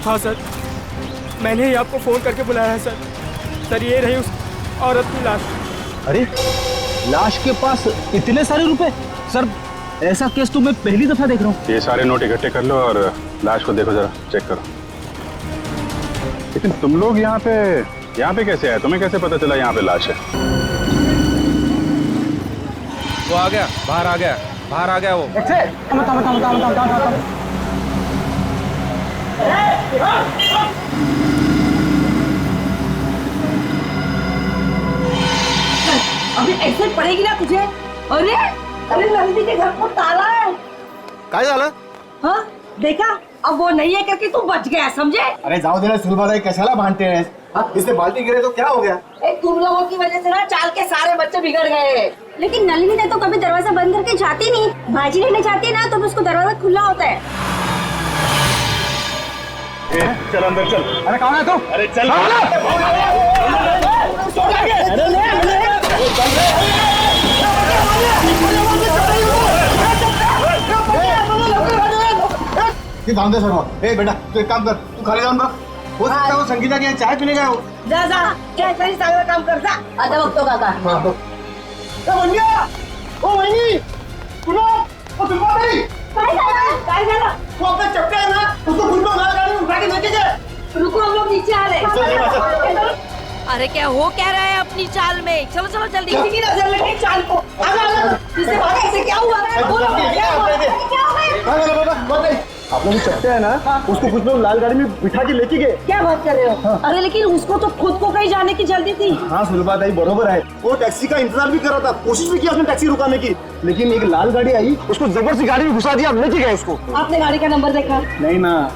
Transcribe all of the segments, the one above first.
हाँ सर, मैंने ही आपको फ़ोन करके बुलाया है सर। सर ये रही उस औरत की लाश। अरे लाश के पास इतने सारे रुपए? सर ऐसा केस तो मैं पहली दफा देख रहा हूँ। ये सारे नोट इकट्ठे कर लो और लाश को देखो, जरा चेक करो। लेकिन तुम लोग यहाँ पे कैसे आए? तुम्हें कैसे पता चला यहाँ पे लाश है? वो आ गया, बाहर आ गया वो। अभी एक्सेट पड़ेगी ना तुझे। अरे अरे नंदी के घर को ताला है। काय झालं? हाँ देखा, अब वो नहीं है करके तू बच गया, समझे? अरे जाओ देना, सुलभादाई कशाला भांडते हैं? इससे बाल्टी गिरे तो क्या हो गया? तुम लोगों की वजह से ना चाल के सारे बच्चे बिगड़ गए। लेकिन नलिनी ने तो कभी दरवाजा बंद करके जाती नहीं। भाजी लेने जाती है ना तो उसको दरवाजा खुला होता है। चल अंदर चल। अरे कौन है तू? अरे चल। बांधे सर। ए बेटा तू एक काम कर, तू खाली जाऊन बघ। हो सकता है वो संगीता के यहाँ चाय पीने गया हो। जा जा, क्या सही चांगलं काम कर जा। आता बघतो काका। ओ वहिनी, तुला ओ सुलभाताई, काय झालं? वो अपना चपटा है ना, उसको खुद में मार डाली, उठा के लेके जाए। रुको, हम लोग नीचे आ रहे हैं। अरे क्या हो क्या रहा है अपनी चाल में? चलो चलो जल्दी। किसी की नजर लगी चाल को। इससे भागा, इससे क्या हुआ? बोलो, क्या हुआ? आपने जो चपटे है ना, उसको कुछ लोग लाल गाड़ी में बिठा के लेके गए। क्या बात कर रहे हो? अरे लेकिन उसको तो खुद को कहीं जाने की जल्दी थी। हाँ सुलभाताई बरोबर है, वो टैक्सी का इंतजार भी कर रहा था, कोशिश भी की उसने टैक्सी रुकाने की, लेकिन एक लाल गाड़ी आई, उसको जबरदस्ती गाड़ी में घुसा दिया, लेके गए उसको। आपने गाड़ी का नंबर देखा? नहीं ना।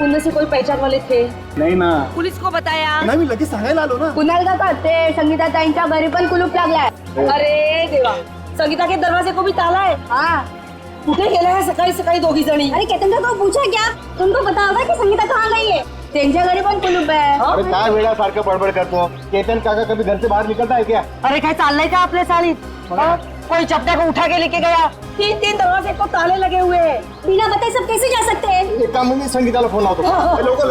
उनमें से कोई पहचान वाले थे? नहीं ना। पुलिस को बताया? नाही, मी लगेच सांगायला आलो ना। कुणाल काका ते संगीता ताईंच्या घरी पण कुलूप लागलाय। अरे देवा, संगीता के दरवाजे को भी ताला है। हाँ कुठे गेल्या है सकाळी सकाळी दोघी जणी? अरे केतन काका पूछा क्या? तुमको पता होगा कि संगीता कहाँ गई है? त्यांच्या घरी पण कुलूप है। अरे काय वेळा सारखं बडबड करतो? केतन काका कभी घर से बाहर निकलता है क्या? अरे काय चाललंय का आपल्या सालीत? कोई चपटा को उठा के लेके गया। तीन दरवाजे को ताले लगे हुए हैं। बिना बताए सब कैसे जा सकते हैं? एक काम मी संगीताला फोन लावतो। लोक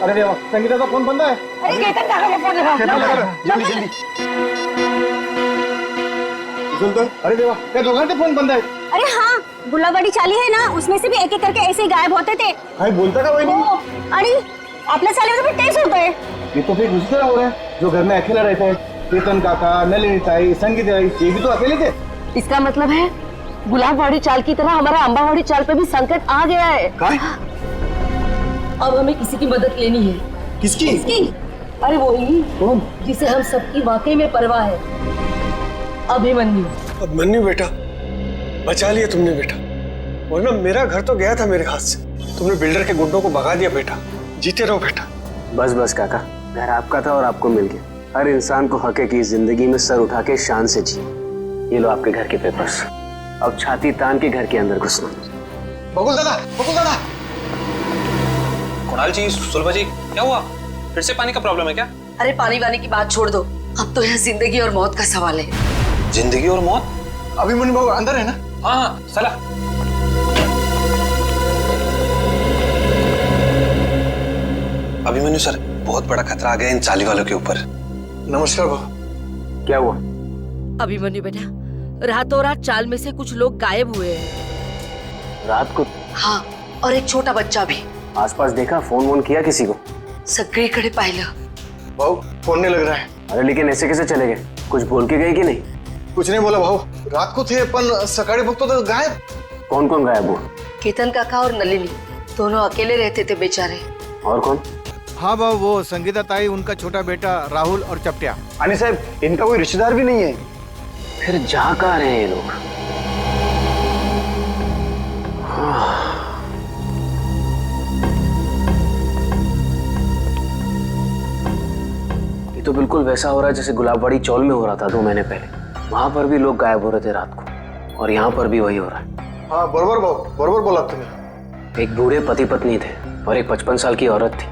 अरे देवा, संगीताचा फोन बंद आहे। अरे केतन काका को फोन लगा। जल्दी जल्दी। सुनतोय? अरे देवा, त्या दोघांचे फोन बंद आहेत। अरे हाँ, गुलाबड़ी चाली है ना, उसमें से भी एक एक करके ऐसे ही गायब होते थे। काय बोलता का वहिनी? अरे आपल्या साले में तो फिर तेज होता है। ये तो फिर दूसरी तरह हो रहा है, जो घर में अकेला रहते हैं, केतन काका, नलिनी ताई, संगीता ताई, ये भी तो अकेले थे। इसका मतलब है गुलाबवाड़ी चाल की तरह हमारा अंबावाड़ी चाल पे भी संकट आ गया है। काय? अब हमें किसी की मदद लेनी है। किसकी? अरे वही कौन? जिसे हम सबकी वाकई में परवाह है, अभिमन्यु। अभिमन्यु बेटा, बचा लिया तुमने बेटा, वरना मेरा घर तो गया था मेरे हाथ से। तुमने बिल्डर के गुंडों को भगा दिया बेटा। जीते रहो बेटा। बस बस काका, घर आपका था और आपको मिल गया। हर इंसान को हक है कि जिंदगी में सर उठा के शान से जिए। ये लो आपके घर के पेपर्स, अब छाती तान के घर के अंदर घुसना। बकुल दादा, बकुल दादा। कुणाल जी, सुलभा जी, क्या हुआ? फिर से पानी का प्रॉब्लम है क्या? अरे पानी वानी की बात छोड़ दो, अब तो यहाँ जिंदगी और मौत का सवाल है। जिंदगी और मौत? अभिमन्यु बाबू अंदर है ना? हाँ, चला। अभिमन्यु सर, बहुत बड़ा खतरा आ गया इन चाली वालों के ऊपर। नमस्कार बाबू। क्या हुआ? अभिमन्यु बेटा, रातों रात चाल में से कुछ लोग गायब हुए हैं। रात को? हाँ, और एक छोटा बच्चा भी। आसपास देखा? फोन वोन किया किसी को? सगळीकडे पाहिलं। भाऊ फोन नहीं लग रहा है। अरे लेकिन ऐसे कैसे चले गए? कुछ बोल के गए कि नहीं? कुछ नहीं बोला भाऊ, रात को थे पण सकाळी बघतो तो गायब। कौन कौन गायब हुआ? केतन काका और नलिनी दोनों अकेले रहते थे बेचारे। और कौन? हाँ बाबू, वो संगीता ताई, उनका छोटा बेटा राहुल और चपटिया। आणि साहब, इनका कोई रिश्तेदार भी नहीं है। फिर जा कहाँ रहे हैं ये लोग? ये तो बिल्कुल वैसा हो रहा है जैसे गुलाबवाड़ी चौल में हो रहा था 2 महीने पहले। वहां पर भी लोग गायब हो रहे थे रात को, और यहाँ पर भी वही हो रहा है। हाँ बरोबर भाऊ, बरोबर बोला तुमने। एक बूढ़े पति पत्नी थे और एक 55 साल की औरत थी।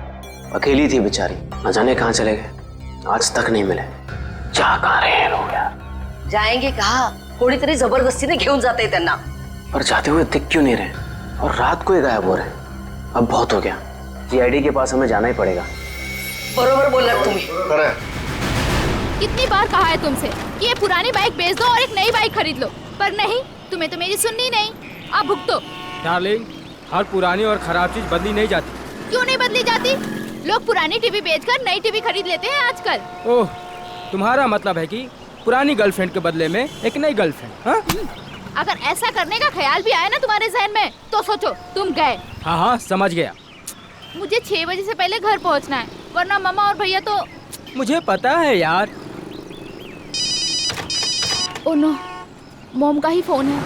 अकेली थी बेचारी, न जाने कहाँ चले गए, आज तक नहीं मिले। जा कहाँ रहे हैं लोग यार? जाएंगे कहाँ? कोणीतरी जबरदस्तीने घेऊन जाते त्यांना। पर जाते हुए दिख क्यों नहीं रहे? और रात को ही गायब हो रहे हैं। अब बहुत हो गया, सीआईडी के पास हमें जाना ही पड़ेगा। बरोबर बोला तुम्ही। कितनी बार कहा है तुमसे कि ये पुरानी बाइक बेच दो और एक नई बाइक खरीद लो, पर नहीं, तुम्हें तो मेरी सुननी नहीं। आप भुगतो। डार्लिंग, हर पुरानी और खराब चीज बदली नहीं जाती। क्यों नहीं बदली जाती? लोग पुरानी टीवी बेचकर नई टीवी खरीद लेते हैं आजकल। ओह, तुम्हारा मतलब है कि पुरानी गर्लफ्रेंड के बदले में एक नई गर्लफ्रेंड? हाँ? अगर ऐसा करने का ख्याल भी आया ना तुम्हारे जहन में तो सोचो तुम गए। हाँ हाँ, समझ गया। मुझे 6 बजे से पहले घर पहुंचना है, वरना मामा और भैया तो। मुझे पता है यार। ओह नो, मॉम का ही फोन है।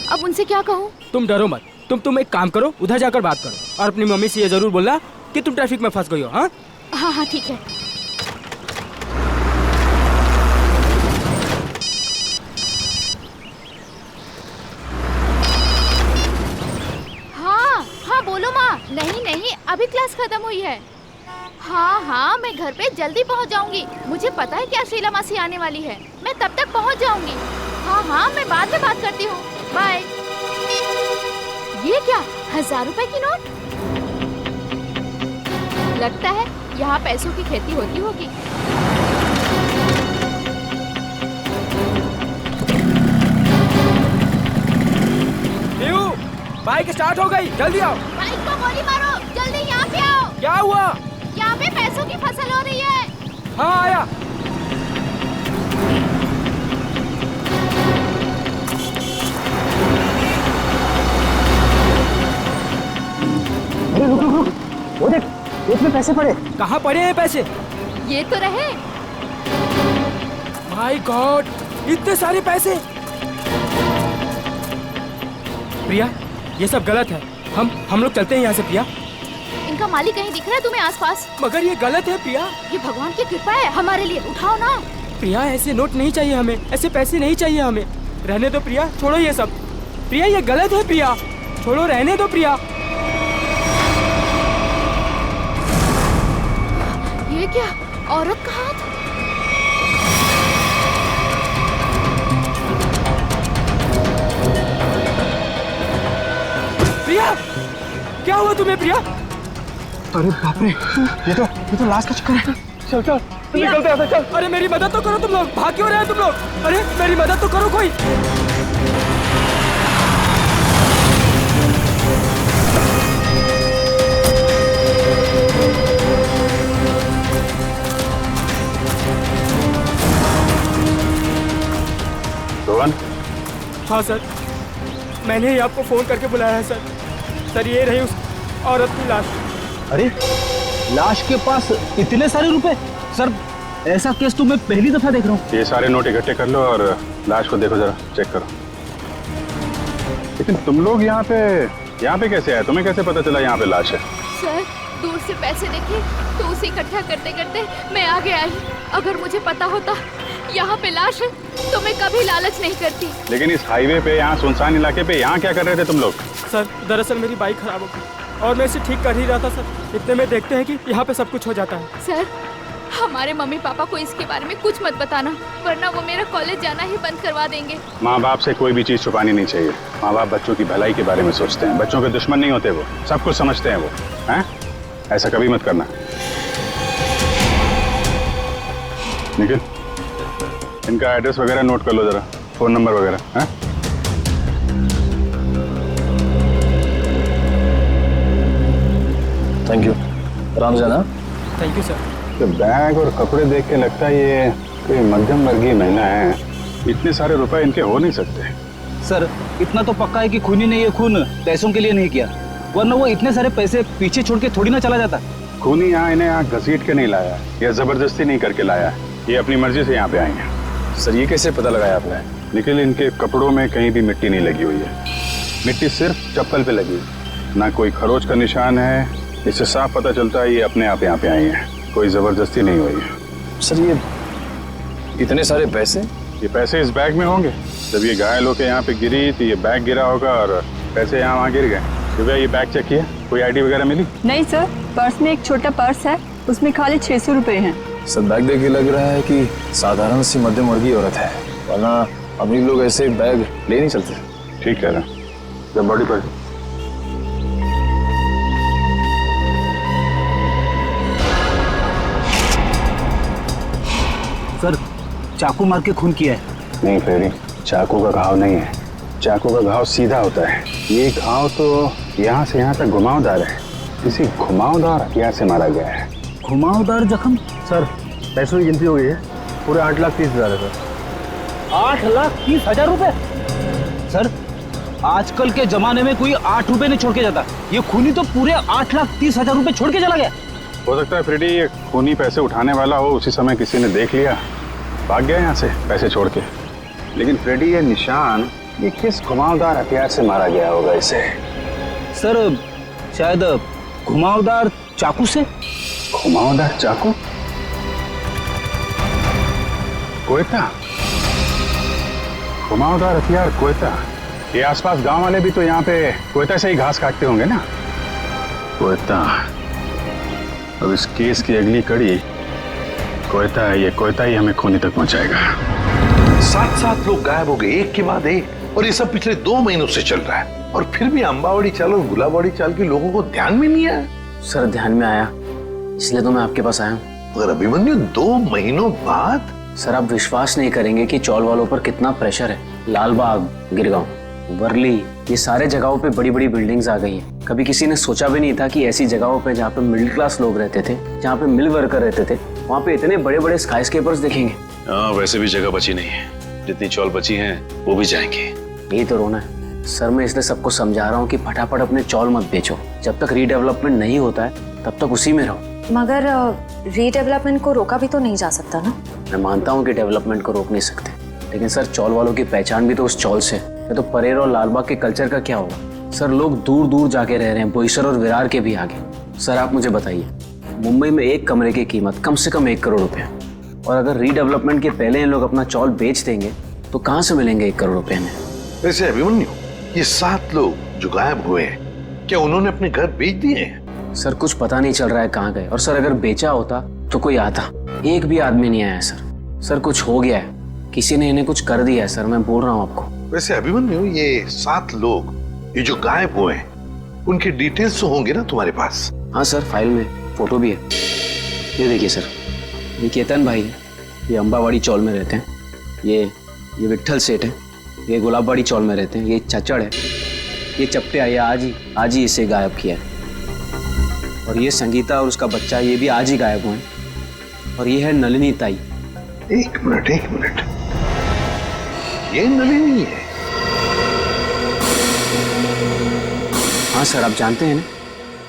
अब उनसे क्या कहूँ? तुम डरो मत, तुम एक काम करो, उधर जाकर बात करो और अपनी मम्मी से ये जरूर बोलना कि तुम ट्रैफिक में फंस गई हो। हाँ हाँ हाँ ठीक है। हाँ बोलो माँ। नहीं, अभी क्लास खत्म हुई है। हाँ, मैं घर पे जल्दी पहुँच जाऊंगी। मुझे पता है क्या शीला मासी आने वाली है, मैं तब तक पहुँच जाऊंगी। हाँ, मैं बाद में बात करती हूँ। बाय। ये क्या, 1000 रुपए की नोट? लगता है यहाँ पैसों की खेती होती होगी। बाइक स्टार्ट हो गई, जल्दी आओ। बाइक को गोली मारो, जल्दी यहाँ पे आओ। क्या हुआ? यहाँ पे पैसों की फसल हो रही है। हाँ आया। अरे रुक, वो देख, इसमें पैसे पड़े। कहाँ पड़े हैं पैसे? ये तो रहे। माय गॉड, इतने सारे पैसे। प्रिया, ये सब गलत है। हम लोग चलते हैं यहाँ से प्रिया। इनका मालिक कहीं दिख रहा है तुम्हें आसपास? मगर ये गलत है प्रिया। ये भगवान की कृपा है हमारे लिए, उठाओ ना। प्रिया, ऐसे नोट नहीं चाहिए हमें, ऐसे पैसे नहीं चाहिए हमें। रहने दो प्रिया, छोड़ो ये सब। प्रिया, ये गलत है प्रिया, छोड़ो, रहने दो प्रिया। ये क्या, औरत का हाथ? प्रिया, क्या हुआ तुम्हें प्रिया? अरे बाप रे, ये तो लाश का चक्कर है। चल निकलते हैं, चल। अरे मेरी मदद तो करो तुम लोग, भाग क्यों रहे हो तुम लोग? अरे मेरी मदद तो करो कोई। रोहन? हाँ सर, मैंने ही आपको फोन करके बुलाया है सर। सर, ये रही उस औरत की लाश। अरे, लाश के पास इतने सारे रुपए? सर, ऐसा केस तो मैं पहली दफा देख रहा हूँ। ये सारे नोट इकट्ठे कर लो और लाश को देखो, जरा चेक करो। लेकिन तुम लोग यहाँ पे कैसे आए? तुम्हें कैसे पता चला यहाँ पे लाश है? सर, दूर से पैसे देखे तो उसे इकट्ठा करते करते मैं आगे आई। अगर मुझे पता होता यहाँ पे लाश है तो मैं कभी लालच नहीं करती। लेकिन इस हाईवे पे, यहाँ सुनसान इलाके पे, यहाँ क्या कर रहे थे तुम लोग? सर, दरअसल मेरी बाइक खराब हो गई और मैं इसे ठीक कर ही रहा था सर। इतने में देखते हैं कि यहाँ पे सब कुछ हो जाता है। सर, हमारे मम्मी पापा को इसके बारे में कुछ मत बताना, वरना वो मेरा कॉलेज जाना ही बंद करवा देंगे। माँ बाप से कोई भी चीज छुपानी नहीं चाहिए। माँ बाप बच्चों की भलाई के बारे में सोचते हैं, बच्चों के दुश्मन नहीं होते, वो सब कुछ समझते हैं वो। हैं? ऐसा कभी मत करना। निखिल, इनका एड्रेस वगैरह नोट कर लो जरा, फोन नंबर वगैरह। हैं? Thank you. आराम से ना। Thank you sir. तो बैग और कपड़े देख के लगता है ये कोई मध्यम वर्गीय महिला है। इतने सारे रुपए इनके हो नहीं सकते। सर, इतना तो पक्का है कि खूनी ने ये खून पैसों के लिए नहीं किया, वरना वो इतने सारे पैसे पीछे छोड़ के थोड़ी ना चला जाता। खूनी यहाँ इन्हें यहाँ घसीट के नहीं लाया या जबरदस्ती नहीं करके लाया, ये अपनी मर्जी से यहाँ पे आए हैं। सर, ये कैसे पता लगाया आपने? निखिल, इनके कपड़ों में कहीं भी मिट्टी नहीं लगी हुई है। मिट्टी सिर्फ चप्पल पे लगी है, ना कोई खरोच का निशान है। इससे साफ पता चलता है ये अपने आप यहाँ पे आई हैं, कोई जबरदस्ती नहीं हुई है। सर, ये इतने सारे पैसे? ये पैसे इस बैग में होंगे। जब ये घायल होकर यहाँ पे गिरी तो ये बैग गिरा होगा और पैसे यहाँ वहाँ गिर गए। तो ये बैग चेक किया, कोई आईडी वगैरह मिली? नहीं सर, पर्स में एक छोटा पर्स है, उसमें खाली 600 रुपए हैं। सर, बैग देख के लग रहा है कि साधारण सी मध्यम वर्गीय औरत है, वरना अमीर लोग ऐसे बैग ले नहीं चलते। ठीक कह रहे हैं। जब बॉडी पर सर चाकू मार के खून किया है। नहीं फ्रेडी, चाकू का घाव नहीं है, चाकू का घाव सीधा होता है। ये घाव तो यहाँ से यहाँ तक घुमावदार है, किसी घुमावदार हथियार से मारा गया है। घुमावदार जख्म? सर पैसों की गिनती हो गई है, पूरे 8,30,000 है सर। 8,30,000 रुपए? सर आजकल के जमाने में कोई 8 रुपए नहीं छोड़ के जाता, ये खूनी तो पूरे 8,30,000 रुपए छोड़ के चला गया। हो सकता है फ्रेडी ये खूनी पैसे उठाने वाला हो, उसी समय किसी ने देख लिया, भाग गया यहाँ से पैसे छोड़ के। लेकिन फ्रेडी ये निशान, ये किस घुमावदार हथियार से मारा गया होगा इसे? सर शायद घुमावदार चाकू से। घुमावदार चाकू? कोयता? घुमावदार हथियार कोयता? ये आसपास गांव वाले भी तो यहाँ पे कोयता से ही घास काटते होंगे ना। कोयता, अब इस केस की अगली कड़ी कोयता है। ये कोयता ही हमें खूनी तक पहुंचाएगा। 7 लोग गायब हो गए एक के बाद एक, और ये सब पिछले 2 महीनों से चल रहा है, और फिर भी अंबावाड़ी चाल और गुलाबवाड़ी चाल के लोगों को ध्यान में नहीं आया। सर ध्यान में आया, इसलिए तो मैं आपके पास आया हूँ। मगर अभिमन्यु 2 महीनों बाद? सर आप विश्वास नहीं करेंगे कि चौल वालों पर कितना प्रेशर है। लालबाग, गिरगांव, वर्ली, ये सारे जगहों पे बड़ी बड़ी बिल्डिंग्स आ गई हैं। कभी किसी ने सोचा भी नहीं था कि ऐसी जगहों पे जहाँ पे मिडिल क्लास लोग रहते थे, जहाँ पे मिल वर्कर रहते थे, वहाँ पे इतने बड़े बड़े स्काईस्केपर्स देखेंगे। हाँ, वैसे भी जगह बची नहीं है, जितनी चौल बची हैं वो भी जाएंगे। यही तो रोना है सर। मैं इसलिए सबको समझा रहा हूँ कि फटाफट अपने चौल मत बेचो, जब तक रीडेवलपमेंट नहीं होता है तब तक उसी में रहो। मगर रीडेवलपमेंट को रोका भी तो नहीं जा सकता ना। मैं मानता हूँ कि डेवलपमेंट को रोक नहीं सकते, लेकिन सर चौल वालों की पहचान भी तो उस चौल से है। तो परेर और लालबाग के कल्चर का क्या होगा? सर लोग दूर दूर जाके रह रहे हैं, बोईसर और विरार के भी आगे। सर आप मुझे बताइए, मुंबई में एक कमरे की कीमत कम से कम 1 करोड़ रुपए है, और अगर रीडेवलपमेंट के पहले इन लोग अपना चौल बेच देंगे तो कहाँ से मिलेंगे 1 करोड़ रुपए में? वैसे अभिमन्यु, ये 7 लोग जो गायब हुए हैं, क्या उन्होंने अपने घर बेच दिए हैं? सर कुछ पता नहीं चल रहा है कहाँ गए, और सर अगर बेचा होता तो कोई आता। एक भी आदमी नहीं आया सर। सर कुछ हो गया है, किसी ने इन्हें कुछ कर दिया है सर, मैं बोल रहा हूँ आपको। वैसे अभिमन्यु, ये 7 लोग ये जो गायब हुए हैं, उनके डिटेल्स तो होंगे ना तुम्हारे पास? हाँ सर, फाइल में फोटो भी है। ये देखिए सर, ये केतन भाई है, ये अंबावाड़ी चौल में रहते हैं। ये विट्ठल सेठ है, ये गुलाबवाड़ी चौल में रहते हैं। ये चचड़ है, ये चपटे आया आज ही इसे गायब किया है। और ये संगीता और उसका बच्चा, ये भी आज ही गायब हुए हैं। और ये है नलिनी ताई। एक मिनट, ये नलिनी है? हाँ सर, आप जानते हैं ना?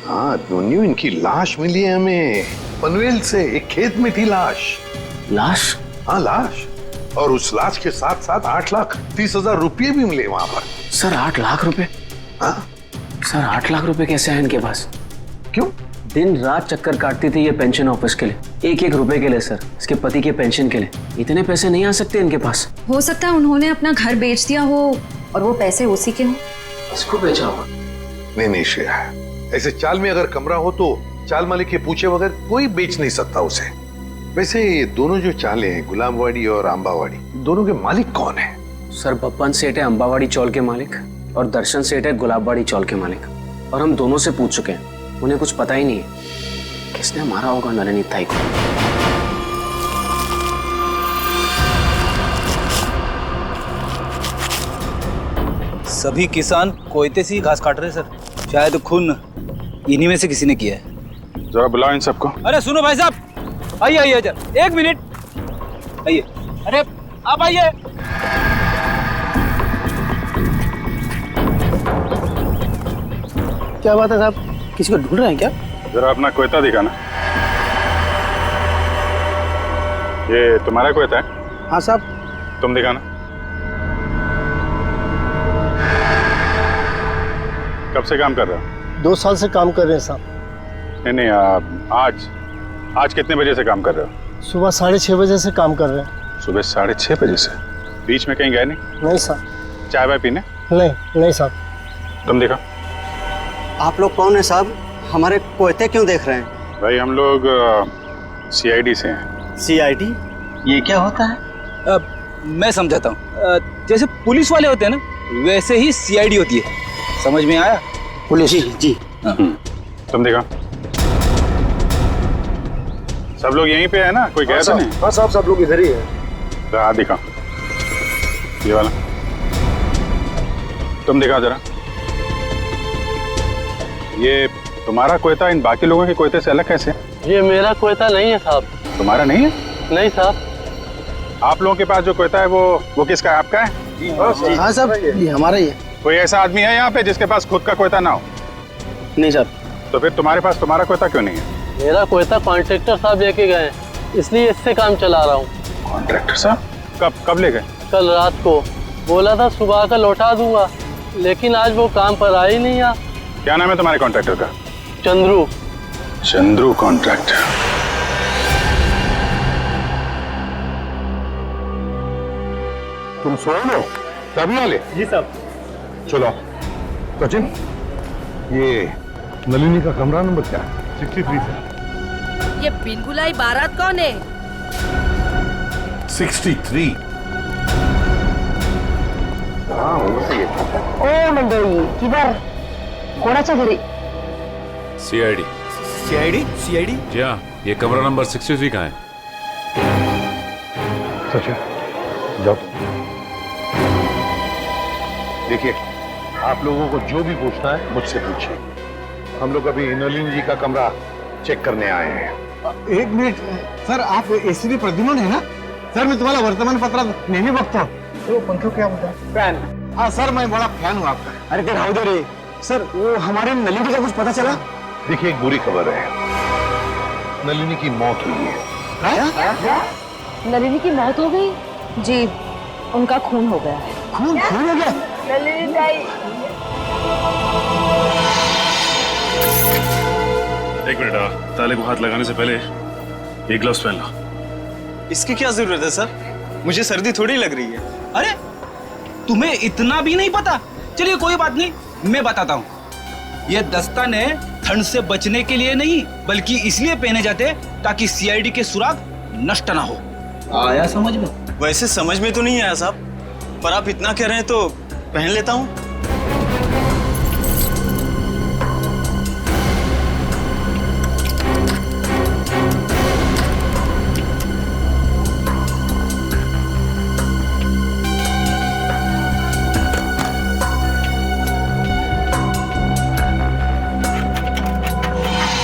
हाँ अभिमन्यु, इनकी लाश मिली है हमें पनवेल से, एक खेत में थी लाश। लाश? हाँ लाश, और उस लाश के साथ साथ 8,30,000 रुपये भी मिले वहां पर। सर 8 लाख रुपए? हाँ सर 8 लाख रुपए कैसे हैं इनके पास? क्यों? दिन रात चक्कर काटती थी ये पेंशन ऑफिस के लिए, 1-1 रुपए के लिए सर, इसके पति के पेंशन के लिए। इतने पैसे नहीं आ सकते इनके पास। हो सकता है उन्होंने अपना घर बेच दिया हो और वो पैसे उसी के हो। इसको बेचा होगा? नहीं श्रेया, ऐसे चाल में अगर कमरा हो तो चाल मालिक के पूछे बगैर कोई बेच नहीं सकता उसे। वैसे ये दोनों जो चालें हैं, गुलाबवाड़ी और अंबावाड़ी, दोनों के मालिक कौन है? सर बप्पन सेठ है अंबावाड़ी चौल के मालिक, और दर्शन सेठ है गुलाबवाड़ी चौल के मालिक। और हम दोनों से पूछ चुके हैं, उन्हें कुछ पता ही नहीं है किसने मारा होगा नलिनी ताई को। सभी किसान कोयते से ही घास काट रहे सर, शायद खून इन्हीं में से किसी ने किया है। जरा बुलाओ इन सबको। अरे सुनो भाई साहब, आइए जरा, 1 मिनट आइए। अरे आप आइए। क्या बात है साहब, किसी को ढूंढ रहे हैं क्या? जरा अपना कोयता दिखाना। ये तुम्हारा कोयता है? हाँ साहब। तुम दिखाना। कब से काम कर रहे हो? 2 साल से काम कर रहे हैं साहब। नहीं, आज कितने बजे से काम कर रहे हो? सुबह 6:30 बजे से काम कर रहे हैं। सुबह 6:30 बजे से? बीच में कहीं गए नहीं? नहीं साहब। चाय वाय पीने? नहीं साहब। तुम देखो। आप लोग कौन है साहब? हमारे कोयते क्यों देख रहे हैं? भाई हम लोग CID से हैं। CID? ये क्या होता है? मैं समझाता हूँ। जैसे पुलिस वाले होते हैं ना, वैसे ही CID होती है। समझ में आया? पुलिस? जी। तुम देखो। सब लोग यहीं पे है ना, कोई गया तो नहीं? हाँ साहब, सब लोग इधर ही है। हाथ दिखा, ये वाला तुम दिखाओ जरा। ये तुम्हारा कोयता इन बाकी लोगों के कोयते से अलग कैसे? ये मेरा कोयता नहीं है साहब। तुम्हारा नहीं है? नहीं साहब। आप लोगों के पास जो कोयता है वो किसका है? आपका है? हाँ साहब, ये हमारा ही है। कोई ऐसा आदमी है यहाँ पे जिसके पास खुद का कोयता ना हो? नहीं साहब। तो फिर तुम्हारे पास तुम्हारा कोयता क्यों नहीं है? मेरा कोयता कॉन्ट्रैक्टर साहब लेके गए, इसलिए इससे काम चला रहा हूँ। कॉन्ट्रैक्टर साहब कब ले गए? कल रात को बोला था सुबह का लौटा दूंगा, लेकिन आज वो काम पर आ ही नहीं। आ क्या नाम है तुम्हारे कॉन्ट्रैक्टर का? चंद्रू। चंद्रू कॉन्ट्रैक्टर। तुम सोए हो? तभी वाले? जी साहब। चलो सचिन, ये नलिनी का कमरा नंबर क्या है? 63 से। ये बिन बुलाई बारात कौन है? 63। हाँ वो सही है। ओ मंडळी, किधर कोणाच्या घरी? सीआईडी। सीआईडी? सीआईडी? जी हाँ, ये कमरा नंबर 63 का है। सचिन जाओ। देखिए, आप लोगों को जो भी पूछना है मुझसे पूछिए। हम लोग अभी नलिनी जी का कमरा चेक करने आए हैं। एक मिनिट सर, आप एसीपी प्रद्युमन है ना? सर मैं तुम्हारा वर्तमानपत्रात नेहमी बघतो। तो पंखो क्या होता है? फैन। हाँ सर, मैं बड़ा फैन हूँ आपका। अरे ते राहू दे रे सर, वो हमारे नलिनी का कुछ पता चला? देखिए, एक बुरी खबर है, नलिनी की मौत हुई है। नलिनी की मौत हो गई? जी, उनका खून हो गया है। खून हो गया? नलिनी दाई। एक मिनट, ताले को हाथ लगाने से पहले एक ग्लव्स पहन लो। इसकी क्या जरूरत है सर? मुझे सर्दी थोड़ी लग रही है। अरे तुम्हें इतना भी नहीं पता? चलिए कोई बात नहीं, मैं बताता हूँ। ये दस्ताने ठंड से बचने के लिए नहीं, बल्कि इसलिए पहने जाते ताकि सीआईडी के सुराग नष्ट ना हो। आया समझ में? वैसे समझ में तो नहीं आया साहब, पर आप इतना कह रहे हैं तो पहन लेता हूँ।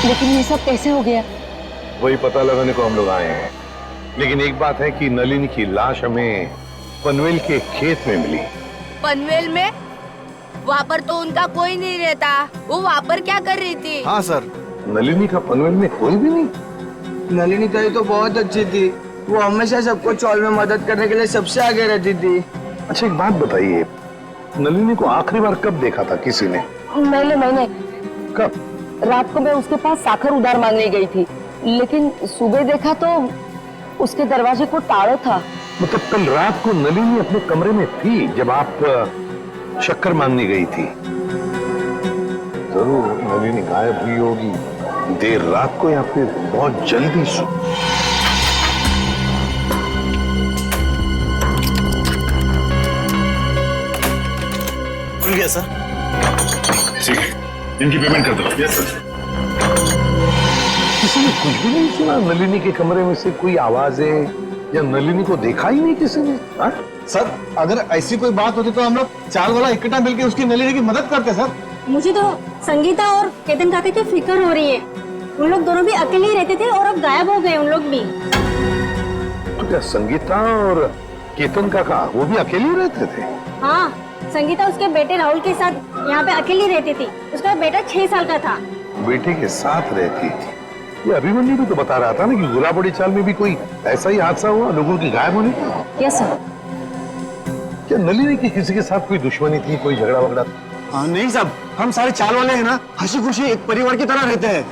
लेकिन ये सब कैसे हो गया? वही पता लगाने को हम लोग आए हैं। लेकिन एक बात है कि नलिनी की लाश हमें पनवेल के खेत में मिली। पनवेल में? वहाँ पर तो उनका कोई नहीं रहता। वो वहाँ पर क्या कर रही थी? हाँ सर। नलिनी का पनवेल में कोई भी नहीं? नलिनी ताई तो बहुत अच्छी थी, वो हमेशा सबको चौल में मदद करने के लिए सबसे आगे रहती थी। अच्छा एक बात बताइए, नलिनी को आखिरी बार कब देखा था किसी ने? मैंने कब? रात को मैं उसके पास साखर उधार मांगने गई थी, लेकिन सुबह देखा तो उसके दरवाजे को ताला था। मतलब कल रात को नलिनी अपने कमरे में थी जब आप शक्कर मांगने गई थी? जरूर नलिनी गायब हुई होगी देर रात को या फिर बहुत जल्दी खुल गया सर। ठीक है, इनकी पेमेंट कर दो। Yes sir. किसी ने कुछ भी नहीं सुना? नलिनी के कमरे में से कोई आवाजें या नलिनी को देखा ही नहीं किसी ने? हा? सर अगर ऐसी कोई बात होती तो हम लोग चार वाला इकट्ठा मिलकर उसकी नलिनी की मदद करते सर। मुझे तो संगीता और केतन काका की फिक्र हो रही है। उन लोग दोनों भी अकेले ही रहते थे और अब गायब हो गए उन लोग भी। तो क्या संगीता और केतन काका वो भी अकेले रहते थे? हाँ, संगीता उसके बेटे राहुल के साथ यहाँ पे अकेली रहती थी। उसका बेटा 6 साल का था। बेटे के साथ रहती थी। ये अभिमन्यु भी तो बता रहा था ना कि गुलाबड़ी चाल में भी कोई ऐसा ही हादसा हुआ लोगों की गायब होने का। Yes sir. क्या नलिनी की किसी के साथ कोई दुश्मनी थी, कोई झगड़ा वगड़ा? नहीं साहब, हम सारे चाल वाले हैं ना, हंसी खुशी एक परिवार की तरह रहते हैं।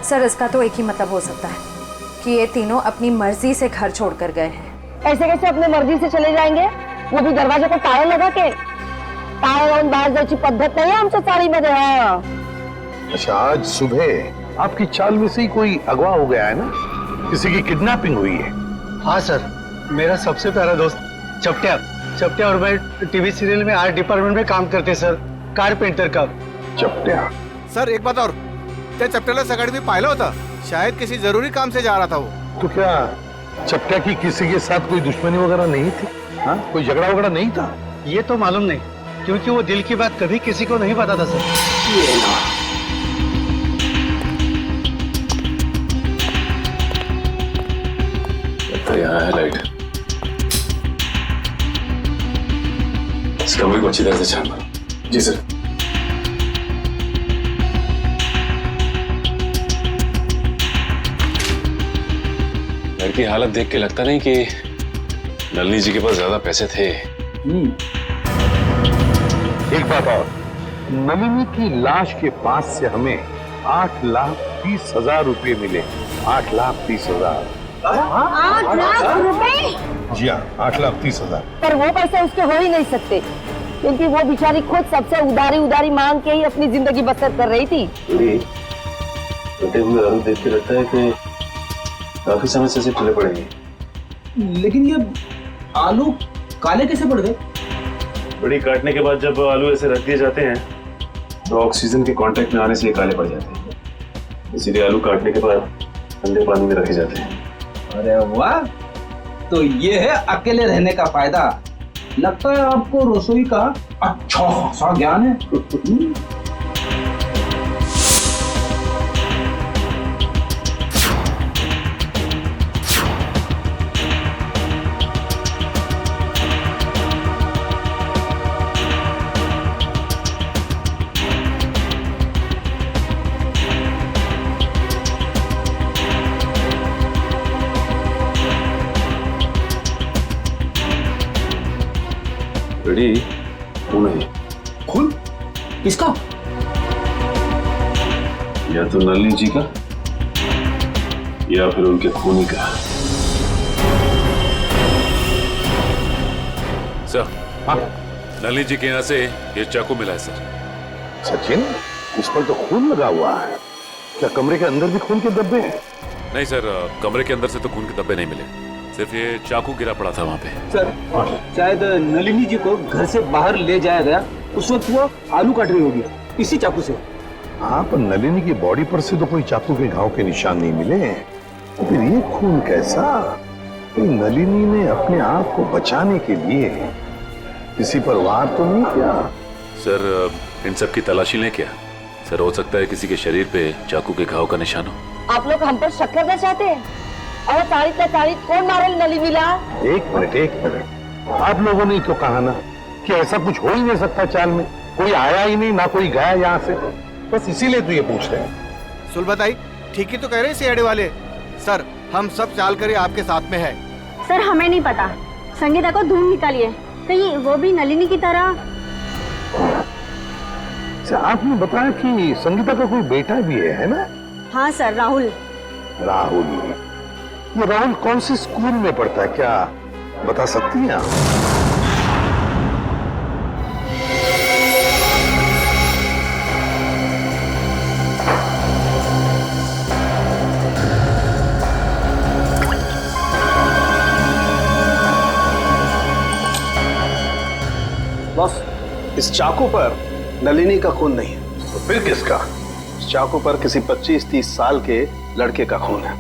सर इसका तो एक ही मतलब हो सकता है कि ये तीनों अपनी मर्जी से घर छोड़कर गए हैं। ऐसे कैसे अपनी मर्जी से चले जाएंगे? वो भी दरवाजे को ताला लगा के। ताला लावून बाहेर जायची पद्धत नाही आमच्या चाळीमध्ये। हाँ। अच्छा आज सुबह आपकी चाल में से ही कोई अगवा हो गया है ना? किसी की किडनैपिंग हुई है? हाँ सर, मेरा सबसे प्यारा दोस्त चपटिया और मैं टीवी सीरियल में आर्ट डिपार्टमेंट में काम करते सर, कारपेंटर का। चपटिया? सर एक बात और, त्या चपट्याला सकाळी मी पाहिलं होतं, शायद किसी जरूरी काम से जा रहा था वो। तो क्या चपटा की किसी के साथ कोई दुश्मनी वगैरह नहीं थी? हाँ, कोई झगड़ा वगैरह नहीं था? ये तो मालूम नहीं, क्योंकि वो दिल की बात कभी किसी को नहीं बताता सर। ये ना। तो यहाँ है लाइट। इस कमरे को अच्छी तरह से छान मारो। जी सर। घर की हालत देख के लगता नहीं कि नलिनी जी के पास ज्यादा पैसे थे। एक बात और, नलिनी की लाश के पास से हमें 8,30,000 रुपए मिले। 8,30,000। 8 लाख रुपए? जी हाँ, 8,30,000। पर वो पैसे उसके हो ही नहीं सकते, क्योंकि वो बेचारी खुद सबसे उधारी मांग के ही अपनी जिंदगी बसर कर रही थी। कटे हुए आलू देख के लगता है कि काफी समय से टूटे पड़ेंगे। लेकिन ये आलू काले कैसे पड़ गए? बड़ी काटने के बाद जब आलू ऐसे रख दिए जाते हैं तो ऑक्सीजन के कांटेक्ट में आने से ये काले पड़ जाते हैं। इसीलिए आलू काटने के बाद ठंडे पानी में रखे जाते हैं। अरे वाह, तो ये है अकेले रहने का फायदा। लगता है आपको रसोई का अच्छा खासा ज्ञान है। रेडी? खून है। खून? किसका? या तो नलिनी जी का या फिर उनके खूनी का। सर, हाँ? नलिनी जी के यहाँ से ये चाकू मिला है सर। सचिन, इस पर तो खून लगा हुआ है। क्या कमरे के अंदर भी खून के धब्बे हैं? नहीं सर, कमरे के अंदर से तो खून के धब्बे नहीं मिले, सिर्फ ये चाकू गिरा पड़ा था वहाँ पे। सर, शायद नलिनी जी को घर से बाहर ले जाया गया, उस वक्त वो आलू काट रही होगी इसी चाकू से। हाँ, पर नलिनी की बॉडी पर से तो कोई चाकू के घाव के निशान नहीं मिले। तो फिर ये खून कैसा? नलिनी ने अपने आप को बचाने के लिए किसी पर वार तो नहीं किया? सर, इन सब की तलाशी लें क्या? सर, हो सकता है किसी के शरीर पे चाकू के घाव का निशान हो। आप लोग हम पर शक करना चाहते हैं? और तारीख कौन मारे नलिनी ला? एक मिनट। आप लोगों ने तो कहा ना कि ऐसा कुछ हो ही नहीं सकता चाल में। कोई आया ही नहीं, ना कोई गया यहाँ से। बस इसीलिए तो ये पूछ रहे हैं। सुलभताई ठीक ही तो कह रहे हैं सीआईडी वाले। सर, हम सब चाल कर आपके साथ में है। सर, हमें नहीं पता। संगीता को ढूंढ निकालिए, कहीं वो भी नलिनी की तरह। आपने बताया कि संगीता का कोई बेटा भी है ना? हाँ सर, राहुल। ये राहुल कौन से स्कूल में पढ़ता है, क्या बता सकती हैं आप? बस, इस चाकू पर नलिनी का खून नहीं है। तो फिर किसका? इस चाकू पर किसी 25-30 साल के लड़के का खून है।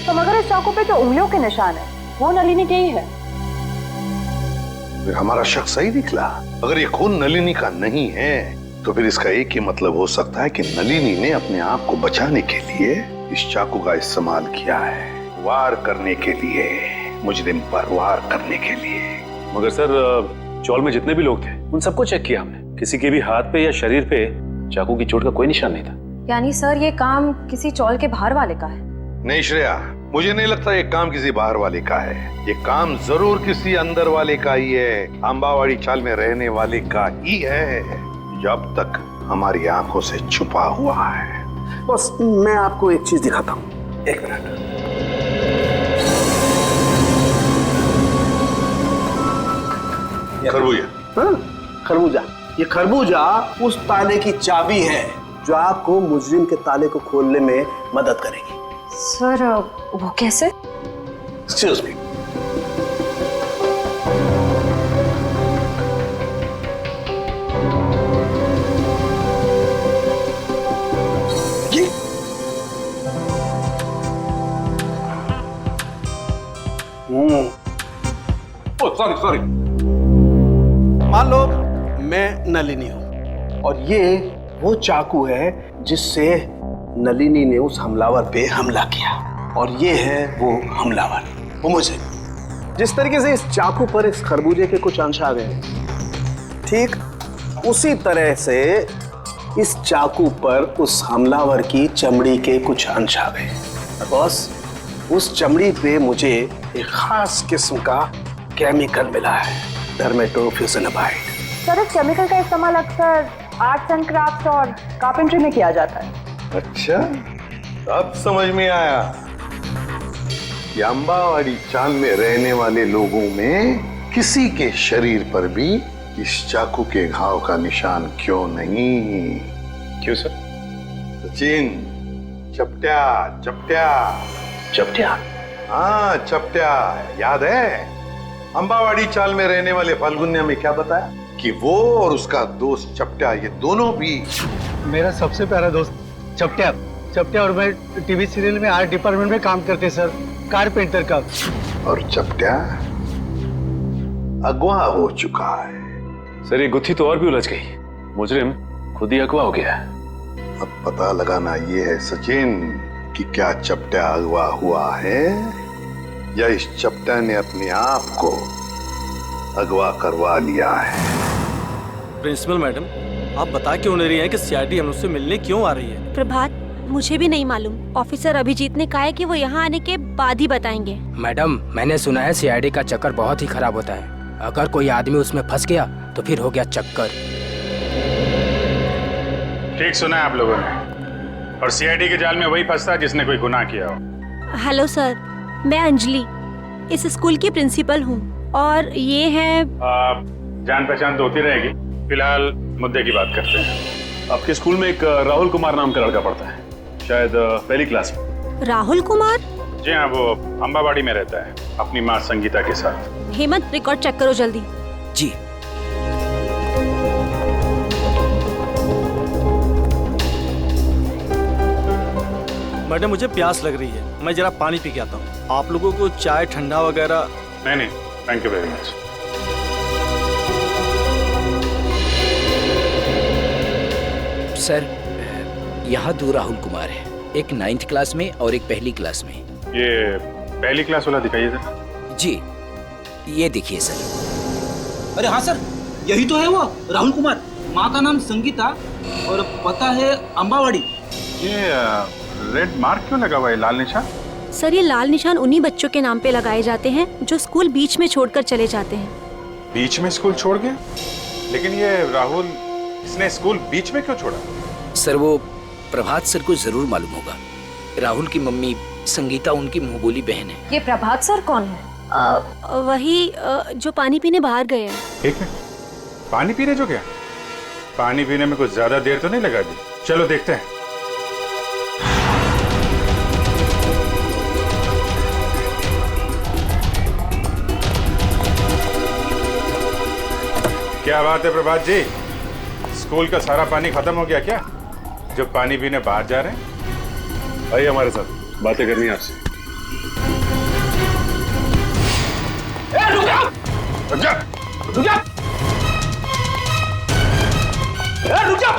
तो मगर इस चाकू पे जो उंगलियों के निशान है वो नलिनी के ही है। फिर हमारा शक सही निकला। अगर ये खून नलिनी का नहीं है तो फिर इसका एक ही मतलब हो सकता है कि नलिनी ने अपने आप को बचाने के लिए इस चाकू का इस्तेमाल किया है, वार करने के लिए, मुजरिम पर वार करने के लिए। मगर सर, चौल में जितने भी लोग थे उन सबको चेक किया हमने, किसी के भी हाथ पे या शरीर पे चाकू की चोट का कोई निशान नहीं था। यानी सर ये काम किसी चौल के बाहर वाले का है? नहीं श्रेया, मुझे नहीं लगता ये काम किसी बाहर वाले का है। ये काम जरूर किसी अंदर वाले का ही है, अंबावाड़ी चाल में रहने वाले का ही है, जो अब तक हमारी आंखों से छुपा हुआ है। बस मैं आपको एक चीज दिखाता हूँ, एक मिनट। खरबूजा। हाँ, खरबूजा। ये खरबूजा उस ताले की चाबी है जो आपको मुजरिम के ताले को खोलने में मदद करेगी। सर, वो कैसे? Excuse me. Sorry sorry. मान लो मैं नलिनी हूं और ये वो चाकू है जिससे नलिनी ने उस हमलावर पे हमला किया, और ये है वो हमलावर, वो मुझे। जिस तरीके से इस चाकू पर इस खरबूजे के कुछ अंश आ गए, ठीक उसी तरह से इस चाकू पर उस हमलावर की चमड़ी के कुछ अंश आ गए। बॉस, उस चमड़ी पे मुझे एक खास किस्म का केमिकल मिला है, डर्मेटोफ्यूजिनामाइड। सर, इस केमिकल का इस्तेमाल अक्सर आर्ट्स एंड क्राफ्ट्स और कारपेंट्री में किया जाता है। अच्छा, अब समझ में आया कि अंबावाड़ी चाल में रहने वाले लोगों में किसी के शरीर पर भी इस चाकू के घाव का निशान क्यों नहीं। क्यों सर? सचिन, चपट्या चपट्या चपट्या? हाँ चपट्या, याद है? अंबावाड़ी चाल में रहने वाले फाल्गुनिया में क्या बताया कि वो और उसका दोस्त चपट्या, ये दोनों भी मेरा सबसे प्यारा दोस्त चपट्या। चपट्या और मैं टीवी सीरियल में आर्ट डिपार्टमेंट में काम करते सर, कारपेंटर का। और चपट्या अगवा हो चुका है। सर ये गुत्थी तो और भी उलझ गई, मुजरिम खुद ही अगवा हो गया। अब पता लगाना ये है सचिन कि क्या चपट्या अगवा हुआ है या इस चपट्या ने अपने आप को अगवा करवा लिया है। प्रिंसिपल मैडम, आप बता क्यों नहीं रही हैं कि सीआईडी हमसे मिलने क्यों आ रही है? प्रभात, मुझे भी नहीं मालूम। ऑफिसर अभिजीत ने कहा है कि वो यहाँ आने के बाद ही बताएंगे। मैडम, मैंने सुना है सीआईडी का चक्कर बहुत ही खराब होता है। अगर कोई आदमी उसमें फंस गया तो फिर हो गया चक्कर। ठीक सुना है आप लोगों ने, और सीआईडी के जाल में वही फंसता है जिसने कोई गुनाह किया हो। हेलो सर, मैं अंजलि इस स्कूल की प्रिंसिपल हूँ, और ये है जान पहचान तो होती रहेगी, फिलहाल मुद्दे की बात करते हैं। आपके स्कूल में एक राहुल कुमार नाम का लड़का पढ़ता है, शायद पहली क्लास में। राहुल कुमार? जी हाँ, वो अंबावाड़ी में रहता है अपनी माँ संगीता के साथ। हेमंत, रिकॉर्ड चेक करो जल्दी। जी। मैडम, मुझे प्यास लग रही है, मैं जरा पानी पी के आता हूँ। आप लोगों को चाय ठंडा वगैरह? नहीं, thank you very much. Sir, यहाँ दो राहुल कुमार है, एक 9th क्लास में और एक पहली क्लास में। ये पहली क्लास वाला दिखाइए सर। जी, ये देखिए सर। अरे हाँ सर, यही तो है वो राहुल कुमार। माँ का नाम संगीता और पता है अंबावाड़ी। ये रेड मार्क क्यों लगा हुआ है, लाल निशान? सर, ये लाल निशान उन्हीं बच्चों के नाम पे लगाए जाते हैं जो स्कूल बीच में छोड़कर चले जाते हैं। बीच में स्कूल छोड़ गया? लेकिन ये राहुल, इसने स्कूल बीच में क्यों छोड़ा? सर, वो प्रभात सर को जरूर मालूम होगा। राहुल की मम्मी संगीता उनकी मुंहबोली बहन है। ये प्रभात सर कौन है? वही जो पानी पीने बाहर गए हैं। एक मिनट, पानी पीने जो गया? पानी पीने में कुछ ज्यादा देर तो नहीं लगा दी? चलो देखते हैं। क्या बात है प्रभात जी, स्कूल का सारा पानी खत्म हो गया क्या, जो पानी पीने बाहर जा रहे हैं? आइए हमारे साथ, बातें करनी है आपसे। रुक जा, रुक जा, रुक जा, रुक जा।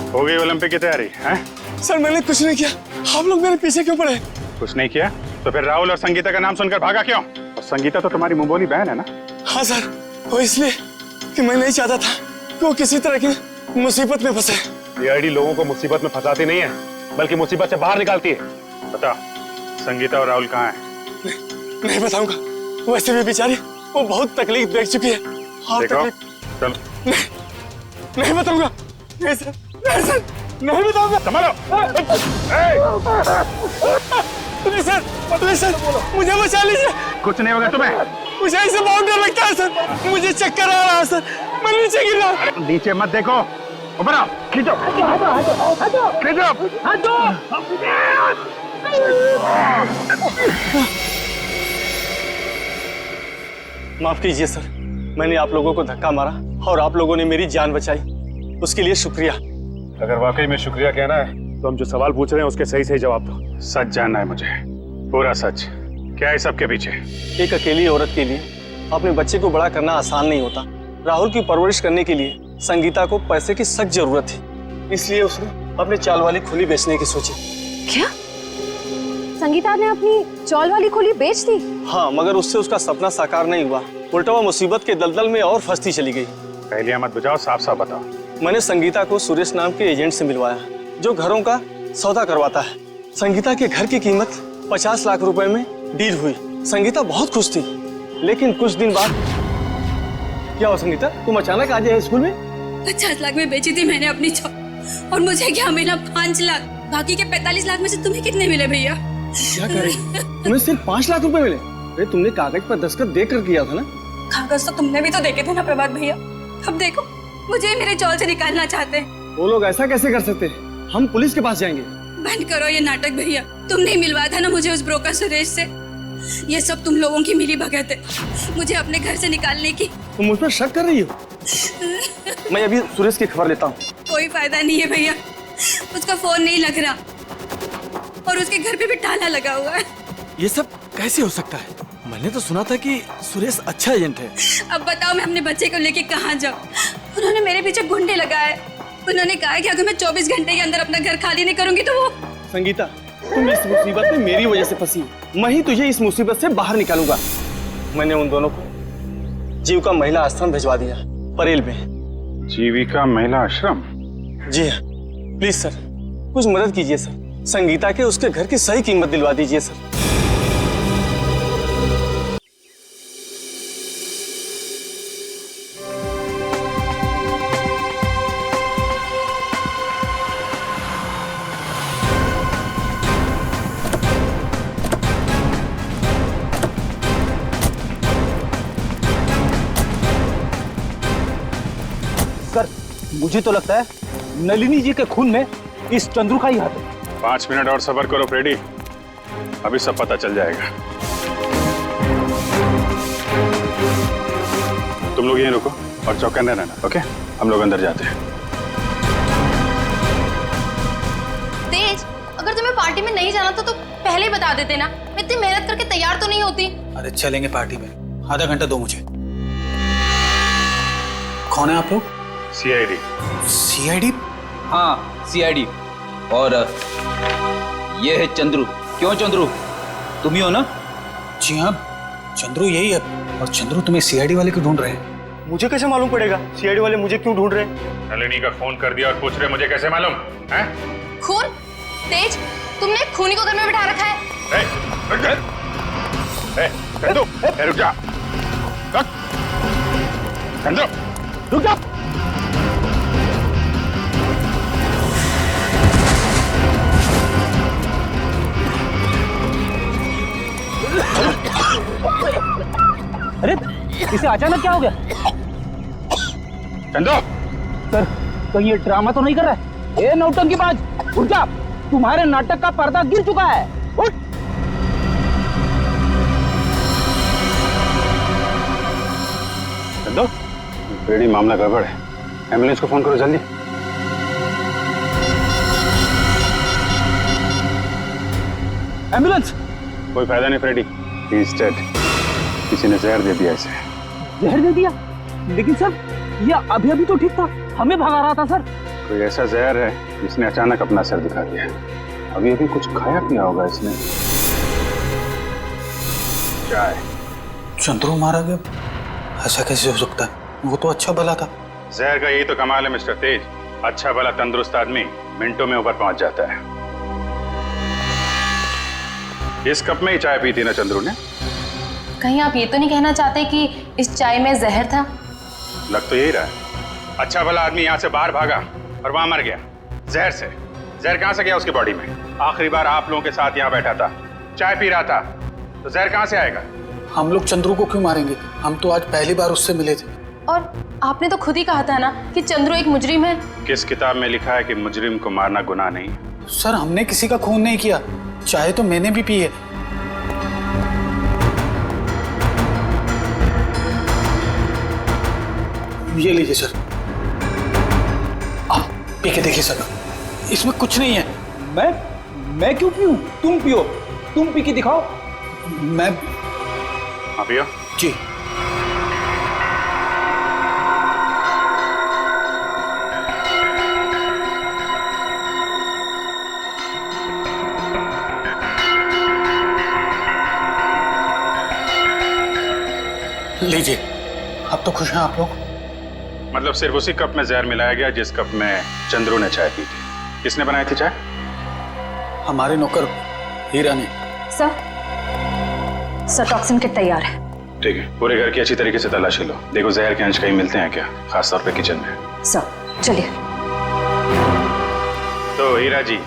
हो गई ओलंपिक की तैयारी हैं? सर, मैंने कुछ नहीं किया, आप लोग मेरे पीछे क्यों पड़े? कुछ नहीं किया तो फिर राहुल और संगीता का नाम सुनकर भागा क्यों? और संगीता तो तुम्हारी मुंहबोली बहन है ना? हाँ सर, वो इसलिए कि मैं नहीं चाहता था कि वो किसी तरह की मुसीबत में फंसे। सीआईडी लोगों को मुसीबत में फंसाती नहीं है, बल्कि मुसीबत से बाहर निकालती है। बता, संगीता और राहुल कहाँ हैं? नहीं बताऊंगा, वैसे भी बेचारी वो बहुत तकलीफ देख चुकी है। देखो, चलो। नहीं बताऊंगा, नहीं सर, नहीं सर, नहीं बताऊंगा। संभालो। नहीं सर, नहीं सर, मुझे बचा लीजिए। कुछ नहीं होगा तुम्हें। मुझे इससे बहुत डर लगता है सर, मुझे चक्कर आ रहा है सर, मैं नीचे गिर रहा हूँ। नीचे मत देखो, ऊपर आओ, खींचो, खींचो। माफ कीजिए सर, मैंने आप लोगों को धक्का मारा और आप लोगों ने मेरी जान बचाई, उसके लिए शुक्रिया। अगर वाकई में शुक्रिया कहना है तो हम जो सवाल पूछ रहे हैं उसके सही सही जवाब दो। सच जानना है मुझे, पूरा सच। क्या है सबके पीछे? एक अकेली औरत के लिए अपने बच्चे को बड़ा करना आसान नहीं होता। राहुल की परवरिश करने के लिए संगीता को पैसे की सख्त जरूरत थी, इसलिए उसने अपनी चाल वाली खुली बेचने की सोची। क्या संगीता ने अपनी चौल वाली खुली बेच दी? हाँ, मगर उससे उसका सपना साकार नहीं हुआ, उल्टा वो मुसीबत के दलदल में और फंसती चली गई। पहले मत बुझाओ, साफ साफ बताओ। मैंने संगीता को सुरेश नाम के एजेंट से मिलवाया जो घरों का सौदा करवाता है। संगीता के घर की कीमत 50 लाख रुपए में डील हुई। संगीता बहुत खुश थी, लेकिन कुछ दिन बाद क्या हुआ? संगीता, तुम अचानक आ जाए स्कूल में? 50 लाख में बेची थी मैंने अपनी चौल, और मुझे क्या मिला? 5 लाख। बाकी के 45 लाख में से तुम्हें कितने मिले भैया? क्या करे, तुम्हें सिर्फ 5 लाख रुपए मिले? अरे तुमने कागज पर दस्तखत देकर किया था ना? कागज तो तुमने भी तो देखे थे ना प्रभात भैया। अब देखो, मुझे मेरे चौल से निकालना चाहते हैं। वो लोग ऐसा कैसे कर सकते हैं? हम पुलिस के पास जाएंगे। बंद करो ये नाटक भैया, तुमने ही मिलवाया था ना मुझे उस ब्रोकर सुरेश से। ये सब तुम लोगों की मिली भगत है मुझे अपने घर से निकालने की। तुम मुझ पर शक कर रही हो? मैं अभी सुरेश की खबर लेता हूँ। कोई फायदा नहीं है भैया, उसका फोन नहीं लग रहा और उसके घर पे भी ताला लगा हुआ है। ये सब कैसे हो सकता है? मैंने तो सुना था कि सुरेश अच्छा एजेंट है। अब बताओ मैं अपने बच्चे को लेके कहाँ जाऊँ? उन्होंने मेरे पीछे गुंडे लगाए। उन्होंने कहा कि अगर मैं 24 घंटे के अंदर अपना घर खाली नहीं करूंगी तो वो। संगीता, तुम इस मुसीबत में मेरी वजह से फंसी, मैं ही तुझे इस मुसीबत से बाहर निकालूंगा। मैंने उन दोनों को जीविका महिला आश्रम भिजवा दिया, परेल में। जीविका महिला आश्रम? जी हाँ, प्लीज सर कुछ मदद कीजिए सर। संगीता के उसके घर की सही कीमत दिलवा दीजिए सर। सर, मुझे तो लगता है नलिनी जी के खून में इस चंद्रू का ही हाथ है। 5 मिनट और सब्र करो फ्रेडी, अभी सब पता चल जाएगा। तुम लोग यहीं रुको और चौकन्ने रहना, ओके? हम लोग अंदर जाते हैं। तेज, अगर तुम्हें पार्टी में नहीं जाना तो पहले ही बता देते ना। मैं इतनी मेहनत करके तैयार तो नहीं होती। अरे चलेंगे पार्टी में, आधा घंटा दो मुझे। कौन है आप लोग? सीआईडी। सीआईडी? हाँ, सीआईडी। और ये है चंद्रू। क्यों चंद्रू, तुम ही हो ना? जी हाँ, चंद्रू यही है। और चंद्रू तुम्हें सीआईडी वाले क्यों ढूंढ रहे हैं? मुझे कैसे मालूम पड़ेगा सीआईडी वाले मुझे क्यों ढूंढ रहे हैं? नलिनी का फोन कर दिया और पूछ रहे मुझे कैसे मालूम है? खून? तेज, तुमने खूनी को घर में बिठा रखा है। चंदू, रुक जा। चंदू, रुक जा। अरे इसे अचानक क्या हो गया? चंदू, सर कहीं ये ड्रामा तो नहीं कर रहा है? ए नौटंकीबाज, उठ जा, तुम्हारे नाटक का पर्दा गिर चुका है। उठ। चंदू, फ्रेडी मामला गड़बड़ है, एम्बुलेंस को फोन करो जल्दी। एम्बुलेंस? कोई फायदा नहीं फ्रेडी, ही इज डेड। किसी ने जहर दे दिया इसे। जहर दे दिया? लेकिन सर ये अभी अभी तो ठीक था, हमें भगा रहा था सर। कोई ऐसा जहर है जिसने अचानक अपना असर दिखा दिया। अभी अभी कुछ खाया पिया होगा इसने। चाय। चंद्रू मारा गया? ऐसा कैसे हो सकता है? वो तो अच्छा भला था। जहर का यही तो कमाल है मिस्टर तेज, अच्छा भला तंदुरुस्त आदमी मिनटों में ऊपर पहुंच जाता है। इस कप में ही चाय पी थी ना चंद्रू ने? कहीं आप ये तो नहीं कहना चाहते कि इस चाय में जहर था? लग तो यही रहा है। अच्छा भला आदमी यहाँ से बाहर भागा और वहां मर गया जहर से। जहर कहां से गया उसके बॉडी में? आखिरी बार आप लोगों के साथ यहाँ बैठा था, चाय पी रहा था, तो जहर कहां से आएगा? हम लोग चंद्रू को क्यों मारेंगे? हम तो आज पहली बार उससे मिले थे। और आपने तो खुद ही कहा था ना कि चंद्रू एक मुजरिम है। किस किताब में लिखा है कि मुजरिम को मारना गुनाह नहीं? सर हमने किसी का खून नहीं किया, चाय तो मैंने भी पी है। ये लीजिए सर, आप पी के देखिए सर, इसमें कुछ नहीं है। मैं क्यों पीऊं? तुम पियो, तुम पी के दिखाओ। मैं हाँ पियो जी। लीजिए, अब तो खुश हैं आप लोग? मतलब सिर्फ उसी कप में जहर मिलाया गया जिस कप में चंद्रू ने चाय पी थी। किसने बनाई थी चाय? हमारे नौकर हीरा ने। सर टॉक्सिन किट तैयार है। ठीक है, पूरे घर की अच्छी तरीके से तलाशी लो, देखो जहर के अंश कहीं मिलते हैं क्या, खासतौर पे किचन में। सर चलिए। तो हीरा जी,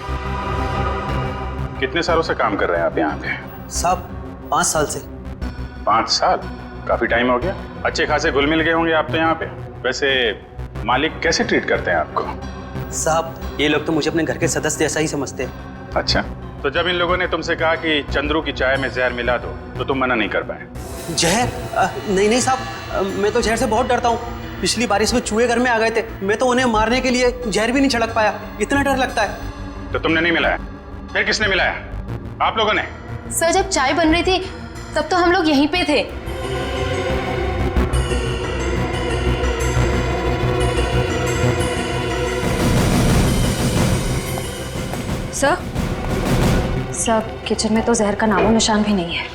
कितने सालों से काम कर रहे हैं आप यहाँ पे? साहब 5 साल से। 5 साल? काफी टाइम हो गया। अच्छे खासे घुल मिल गए होंगे आप तो यहाँ पे। वैसे मालिक कैसे ट्रीट करते हैं आपको? साहब ये लोग तो मुझे अपने घर के सदस्य जैसा ही समझते हैं। अच्छा, तो जब इन लोगों ने तुमसे कहा कि चंद्रू की चाय में जहर मिला दो तो तुम मना नहीं कर पाए? जहर? नहीं साहब, मैं तो जहर से बहुत डरता हूँ। पिछली बारिश में चूहे घर में आ गए थे, मैं तो उन्हें मारने के लिए जहर भी नहीं छिड़क पाया, इतना डर लगता है। तो तुमने नहीं मिलाया? फिर किसने मिलाया? आप लोगों ने? सर जब चाय बन रही थी तब तो हम लोग यहीं पे थे। सर किचन में तो जहर का नामो निशान भी नहीं है।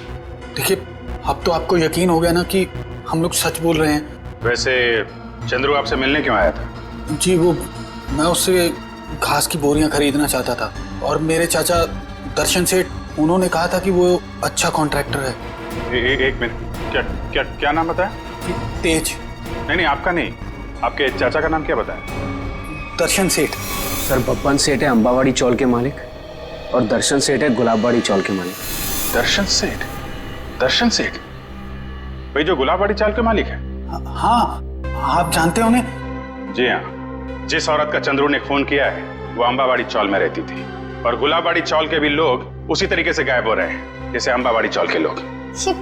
देखिए, अब तो आपको यकीन हो गया ना कि हम लोग सच बोल रहे हैं। वैसे चंद्रू आपसे मिलने क्यों आया था? जी वो, मैं उससे घास की बोरियां खरीदना चाहता था और मेरे चाचा दर्शन सेठ, उन्होंने कहा था कि वो अच्छा कॉन्ट्रैक्टर है। एक मिनट, क्या क्या नाम बताया? तेज। नहीं, आपका नहीं, आपके चाचा का नाम क्या बताया? दर्शन सेठ। सर बब्बन सेठ है अंबावाड़ी चौल के मालिक, और दर्शन सेठ है गुलाबबाड़ी चौल के मालिक। दर्शन सेठ? दर्शन सेठ भाई जो गुलाबबाड़ी चाल के मालिक है? हाँ, आप जानते हो उन्हें? जी हाँ, जिस औरत का चंद्रू ने खून किया है वो अंबावाड़ी चौल में रहती थी, और गुलाबबाड़ी चौल के भी लोग उसी तरीके से गायब हो रहे हैं जैसे अंबावाड़ी चौल के लोग। ये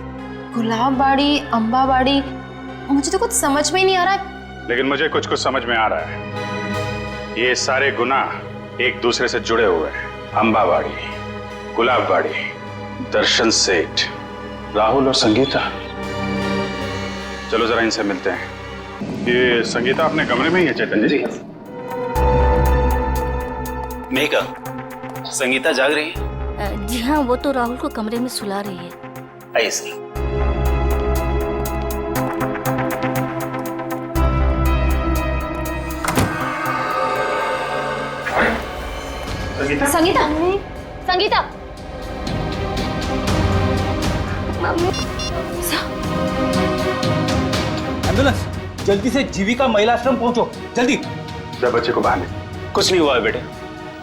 गुलाबबाड़ी, अंबावाड़ी, मुझे तो कुछ समझ में ही नहीं आ रहा है। लेकिन मुझे कुछ कुछ समझ में आ रहा है। ये सारे गुनाह एक दूसरे से जुड़े हुए हैं। अंबावाड़ी, गुलाबबाड़ी, दर्शन सेठ, राहुल और संगीता। चलो जरा इनसे मिलते हैं। ये संगीता अपने कमरे में ही है चैतन्य जी? मेघा, संगीता जाग रही है? जी हाँ, वो तो राहुल को कमरे में सुला रही है। आइए सर। संगीता, संगीता, एम्बुलेंस, जल्दी से जीविका महिला आश्रम पहुंचो, जल्दी। जब बच्चे को बाहर ले। कुछ नहीं हुआ है बेटे।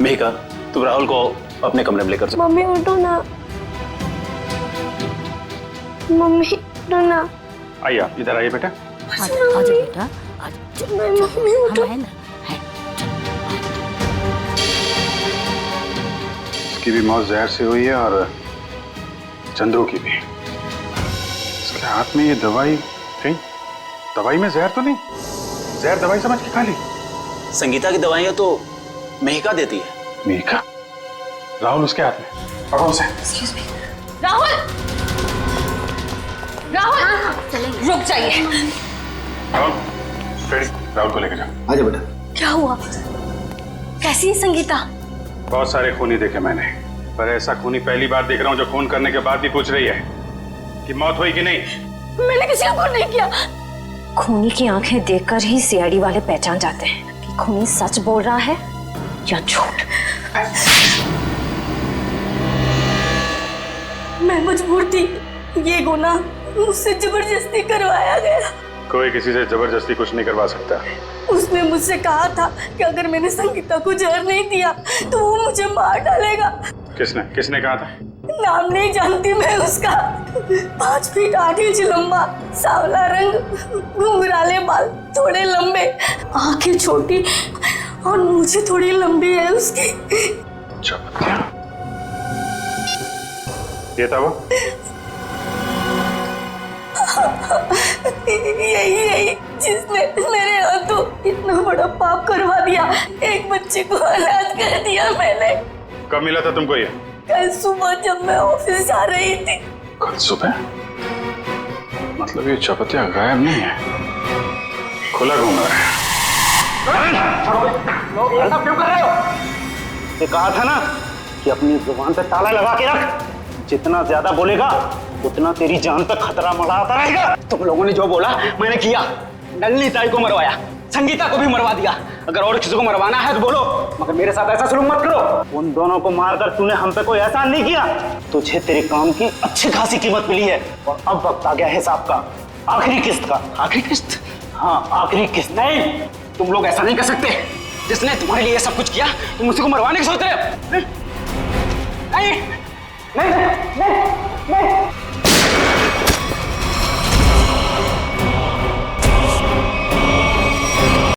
मेघा, तुम राहुल को अपने कमरे में लेकर जाओ। मम्मी उठो ना, मम्मी उठो ना। आइए आप इधर आइए बेटा। आजा बेटा, मम्मी उठो। हम है ना। उसकी भी मौत जहर से हुई है और चंद्रू की भी। इसके हाथ में ये दवाई, कहीं दवाई में जहर तो नहीं? जहर दवाई समझ के खा ली? संगीता की दवाइयां तो मेहिका देती है। मेहिका? राहुल उसके हाथ में, पकड़ो उसे। राहुल, राहुल, रुक जाइए। राहुल, फ्रेडी, राहुल को लेकर जाओ। आजा बेटा। क्या हुआ? कैसी है संगीता? बहुत सारे खूनी देखे मैंने, पर ऐसा खूनी पहली बार देख रहा हूँ जो खून करने के बाद भी पूछ रही है कि मौत हुई कि नहीं। मैंने किसी को खून नहीं किया। खूनी की आंखें देखकर ही सीआईडी वाले पहचान जाते हैं कि खूनी सच बोल रहा है या झूठ। मैं मजबूर थी, ये गुनाह मुझसे जबरदस्ती करवाया गया। कोई किसी से जबरदस्ती कुछ नहीं करवा सकता। उसने मुझसे कहा था कि अगर मैंने संगीता को जहर नहीं दिया तो वो मुझे मार डालेगा। किसने किसने कहा था? नाम नहीं जानती मैं उसका। 5 फीट 8 इंच लंबा, सांवला रंग, घुंघराले बाल, थोड़े लंबे, आंखें छोटी और मूंछें थोड़ी लंबी है उसकी। ये था वो? यही जिसने मेरे हाथों इतना बड़ा पाप करवा दिया। एक बच्चे को अनाथ कर दिया मैंने। कब मिला था तुमको ये? कल सुबह जब मैं ऑफिस जा रही थी। कल सुबह? मतलब ये चपतिया गायब नहीं है, खुला घूम रहा है। ऐसा क्यों कर रहे हो? ये कहा था ना कि अपनी जुबान पे ताला लगा के रख। जितना ज्यादा बोलेगा उतना तेरी जान पे खतरा मंडराता रहेगा। तुम लोगों ने जो बोला मैंने किया। नलिनी ताई को मरवाया, संगीता को भी मरवा दिया। अगर और किसी को मरवाना है तो बोलो, मगर मेरे साथ ऐसा सलूक मत करो। उन दोनों को मारकर तूने हम पे कोई एहसान नहीं किया। तुझे तेरे काम की अच्छी खासी कीमत मिली है और अब वक्त आ गया हिसाब का, आखिरी किस्त का। आखिरी किस्त? हाँ, आखिरी किस्त। नहीं, तुम लोग ऐसा नहीं कर सकते। जिसने तुम्हारे लिए सब कुछ किया तुम उसी को मरवाने की सोच रहे हो? नहीं नहीं नहीं, नहीं।